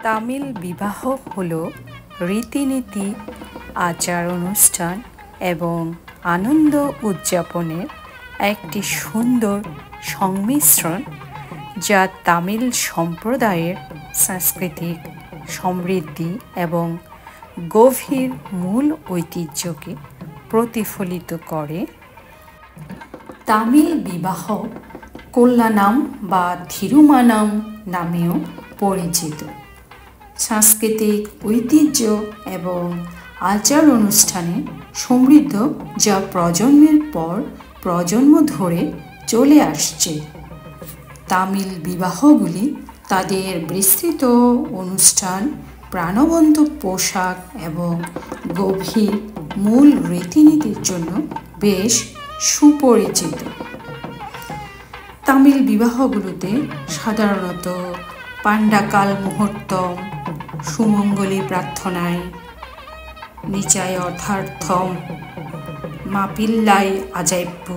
তামিল বিবাহ হল রীতিনীতি, আচার অনুষ্ঠান এবং আনন্দ উদযাপনের একটি সুন্দর সংমিশ্রণ, যা তামিল সম্প্রদায়ের সাংস্কৃতিক সমৃদ্ধি এবং গভীর মূল ঐতিহ্যকে প্রতিফলিত করে। তামিল বিবাহ কল্যাণম বা থিরুমানাম নামেও পরিচিত। সাংস্কৃতিক ঐতিহ্য এবং আচার অনুষ্ঠানে সমৃদ্ধ, যা প্রজন্মের পর প্রজন্ম ধরে চলে আসছে। তামিল বিবাহগুলি তাদের বিস্তৃত অনুষ্ঠান, প্রাণবন্ত পোশাক এবং গভীর মূল রীতিনীতির জন্য বেশ সুপরিচিত। তামিল বিবাহগুলোতে সাধারণত পান্ডাকাল মুহূর্তম, সুমঙ্গলী প্রার্থনায়, নিচায়থার্থম, মাপিল্লাই আজাইপ্পু,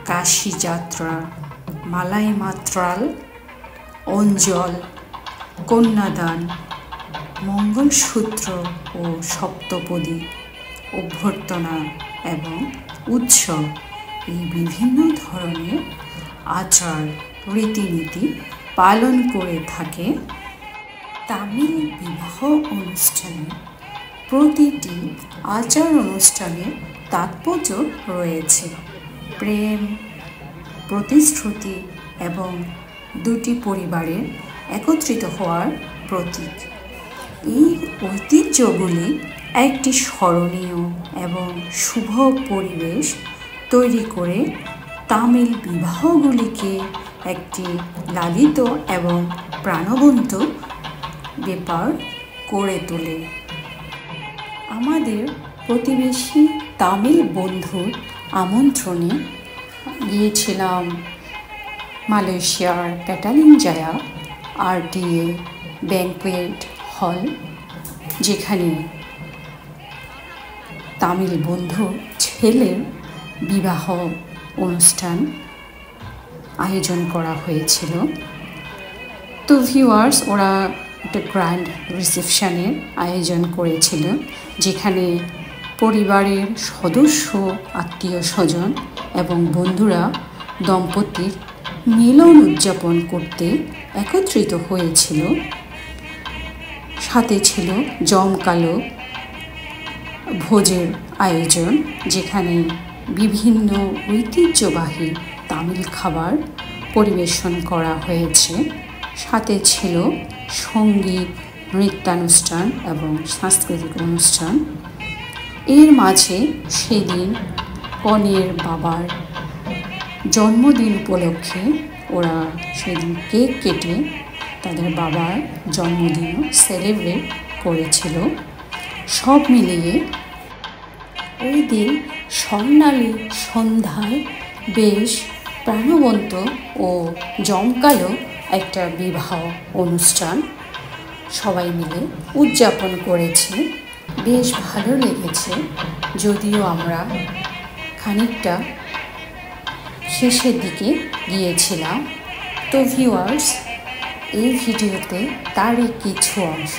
কাশী যাত্রা, মালাই মাত্রাল, অঞ্জল, কন্যাদান, মঙ্গলসূত্র ও সপ্তপদী, অভ্যর্থনা এবং উৎসব, এই বিভিন্ন ধরনের আচার রীতিনীতি পালন করে থাকে। তামিল বিবাহ অনুষ্ঠানে প্রতিটি আচার অনুষ্ঠানে তাৎপর্য রয়েছে, প্রেম, প্রতিশ্রুতি এবং দুটি পরিবারের একত্রিত হওয়ার প্রতীক। এই ঐতিহ্যগুলি একটি স্মরণীয় এবং শুভ পরিবেশ তৈরি করে তামিল বিবাহগুলিকে একটি লালিত এবং প্রাণবন্ত ব্যাপার করে তোলে। আমাদের প্রতিবেশী তামিল বন্ধুর আমন্ত্রণে গিয়েছিলাম মালয়েশিয়ার পেটালিংজায়া RTA ব্যাংকুয়েট হল, যেখানে তামিল বন্ধু ছেলের বিবাহ অনুষ্ঠান আয়োজন করা হয়েছিল। তো ভিউয়ার্স, ওরা একটা গ্র্যান্ড রিসেপশনের আয়োজন করেছিল, যেখানে পরিবারের সদস্য, আত্মীয় স্বজন এবং বন্ধুরা দম্পতির মিলন উদযাপন করতে একত্রিত হয়েছিল। সাথে ছিল জমকালো ভোজের আয়োজন, যেখানে বিভিন্ন ঐতিহ্যবাহী তামিল খাবার পরিবেশন করা হয়েছে। সাথে ছিল সঙ্গীত, নৃত্যানুষ্ঠান এবং সাংস্কৃতিক অনুষ্ঠান। এর মাঝে সেদিন কনের বাবার জন্মদিন উপলক্ষে ওরা সেদিন কেক কেটে তাদের বাবার জন্মদিনও সেলিব্রেট করেছিল। সব মিলিয়ে ওই দিন স্বর্ণালী সন্ধ্যায় বেশ প্রাণবন্ত ও জমকালো একটা বিবাহ অনুষ্ঠান সবাই মিলে উদযাপন করেছে। বেশ ভালো লেগেছে, যদিও আমরা খানিকটা শেষের দিকে গিয়েছিলাম। তো ভিউয়ার্স, এই ভিডিওতে তারই কিছু অংশ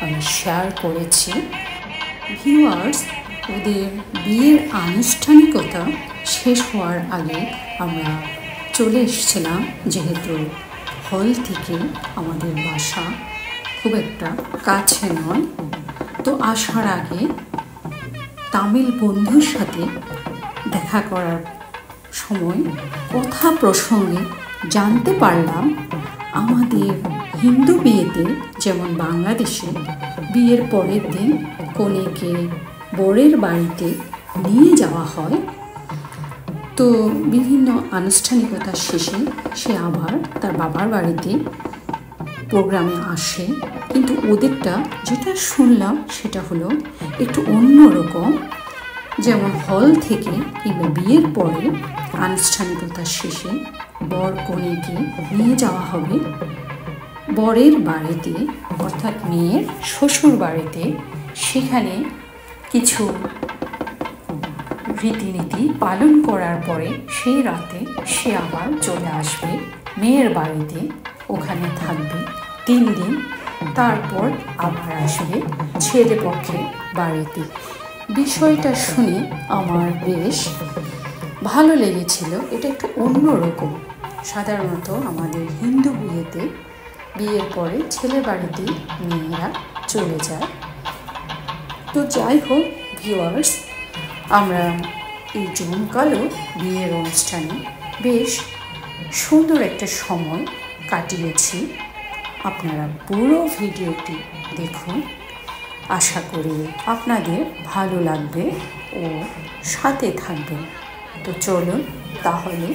আমি শেয়ার করেছি। ভিউয়ার্স, ওদের বিয়ের আনুষ্ঠানিকতা শেষ হওয়ার আগে আমরা চলে এসেছিলাম, যেহেতু হল থেকে আমাদের বাসা খুব একটা কাছে নয়। তো আসার আগে তামিল বন্ধুর সাথে দেখা করার সময় কথা প্রসঙ্গে জানতে পারলাম, আমাদের হিন্দু বিয়েতে যেমন বাংলাদেশে বিয়ের পরের দিন কনেকে বরের বাড়িতে নিয়ে যাওয়া হয়, তো বিভিন্ন আনুষ্ঠানিকতার শেষে সে আবার তার বাবার বাড়িতে প্রোগ্রামে আসে। কিন্তু ওদেরটা যেটা শুনলাম সেটা হলো একটু অন্যরকম। যেমন হল থেকে কিংবা বিয়ের পরে আনুষ্ঠানিকতার শেষে বর কনেকে নিয়ে যাওয়া হবে বরের বাড়িতে, অর্থাৎ মেয়ের শ্বশুর বাড়িতে। সেখানে কিছু রীতিনীতি পালন করার পরে সেই রাতে সে আবার চলে আসবে মেয়ের বাড়িতে, ওখানে থাকবে 3 দিন। তারপর আবার আসবে ছেলে পক্ষে বাড়িতে। বিষয়টা শুনে আমার বেশ ভালো লেগেছিল। এটা একটু অন্যরকম। সাধারণত আমাদের হিন্দু বিয়েতে বিয়ের পরে ছেলে বাড়িতেই মেয়েরা চলে যায়। তো যাই হোক ভিউয়ার্স, আমরা এই জমকালো বিয়ের অনুষ্ঠানে বেশ সুন্দর একটা সময় কাটিয়েছি। আপনারা পুরো ভিডিওটি দেখুন, আশা করি আপনাদের ভালো লাগবে ও সাথে থাকবেন। তো চলুন তাহলে